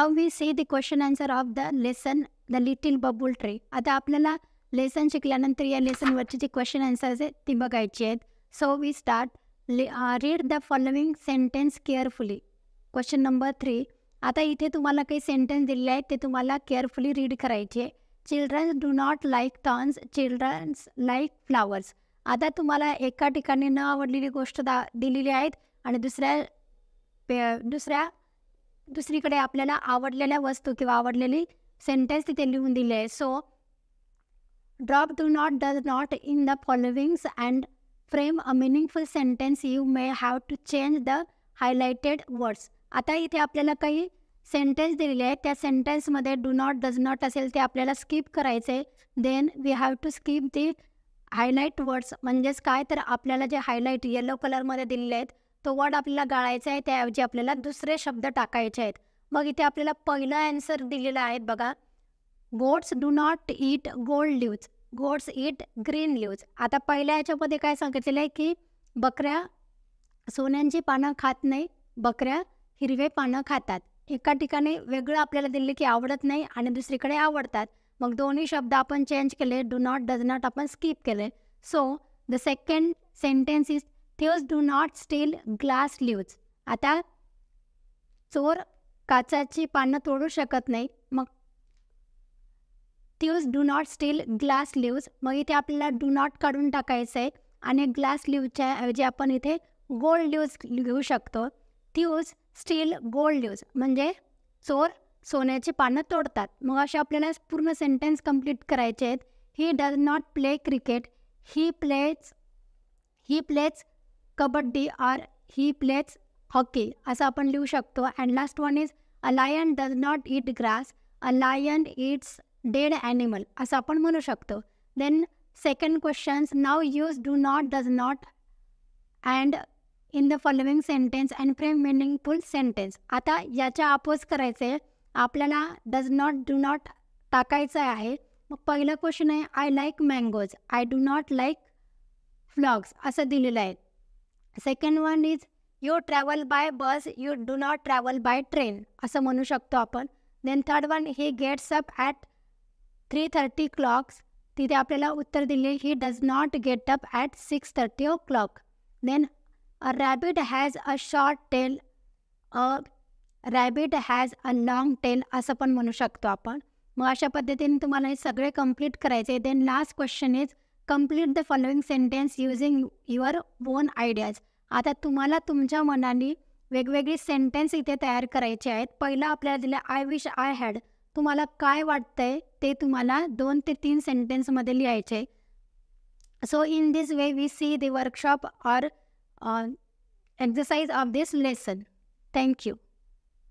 Now we see the question answer of the lesson the little babool tree. आता आपल्याला lesson शिकल्यानंतर या लेसनवरची जी question answers आहेत ती बघायची आहेत. So we start. Read the following sentence carefully. Question number 3. आता इथे तुम्हाला काही सेंटेन्स दिलेले आहेत ते तुम्हाला केअरफुली रीड करायचे. Childrens do not like thorns, childrens like flowers. आता तुम्हाला एका ठिकाणी न आवडलेली गोष्ट दिलेली आहेत आणि दुसरीकडे आपल्याला आवडलेल्या वस्तू किंवा आवडलेली सेंटेन्स तिथे लिहून दिले आहे. So drop do not does not in the followings and frame a meaningful sentence. You may have to change the highlighted words. आता इथे आपल्याला काही सेंटेन्स दिलेले आहेत. त्या सेंटेन्समध्ये डू नॉट डज नॉट असेल ते आपल्याला स्किप करायचे. Then we have to skip the highlight words. म्हणजेच काय, तर आपल्याला जे हायलाइट येलो कलरमध्ये दिलेले आहेत तो वर्ड आपल्याला गाळायचा आहे, त्याऐवजी आपल्याला दुसरे शब्द टाकायचे आहेत. मग इथे आपल्याला पहिला आन्सर दिलेला आहे बघा. Goats do not eat gold leaves, goats eat green leaves. आता पहिल्या ह्याच्यामध्ये काय सांगितलेलं आहे की बकऱ्या सोन्यांची पानं खात नाही, बकऱ्या हिरवे पानं खातात. एका ठिकाणी वेगळं आपल्याला दिले की आवडत नाही आणि दुसरीकडे आवडतात. मग दोन्ही शब्द आपण चेंज केले. डू नॉट डज नॉट आपण स्किप केले. So the second sentence is thieves do not steal glass leaves. आता चोर काचाची पानं तोडू शकत नाही. मग thieves do not steal glass leaves. मग इथे आपल्याला डू नॉट काढून टाकायचं आहे आणि ग्लास लिव्जच्या ऐवजी आपण इथे गोल्ड लिव्ज लिहू शकतो. थीव्स स्टील गोल्ड लिव्ज म्हणजे चोर सोन्याची पानं तोडतात. मग असे आपल्याला पूर्ण सेंटेन्स कंप्लीट करायचे आहेत. He does not play cricket, he plays kabaddi और ही प्लेज हॉकी असं आपण लिहू शकतो. And last one is a lion does not eat grass, a lion eats dead animal असं आपण म्हणू शकतो. Then second questions. Now use do not does not and in the following sentence and frame meaningful sentence. आता याच्या oppose करायचे आपल्याला does not do not टाकायचं आहे. मग पहिला क्वेश्चन आहे I like mangoes, I do not like frogs असं दिलेलं आहे. Second one is you travel by bus, you do not travel by train असं म्हणू शकतो आपण. Then third one he gets up at 3:30 clocks. तिथे आपल्याला उत्तर दिले he does not get up at 6:30 o'clock. Then a rabbit has a short tail, a rabbit has a long tail असं पण म्हणू शकतो आपण. मग अशा पद्धतीने तुम्हाला हे सगळे कंप्लीट करायचे. Then last question is complete the following sentence using your own ideas. आता तुम्हाला तुमच्या मनाने वेगवेगळी सेंटेन्स इथे तयार करायचे आहेत. पहिला आपल्याला दिलं आय विश आय हॅड. तुम्हाला काय वाटतंय ते तुम्हाला 2 ते 3 सेंटेन्समध्ये लिहायचे. So in this way we see the workshop or exercise of this lesson. Thank you.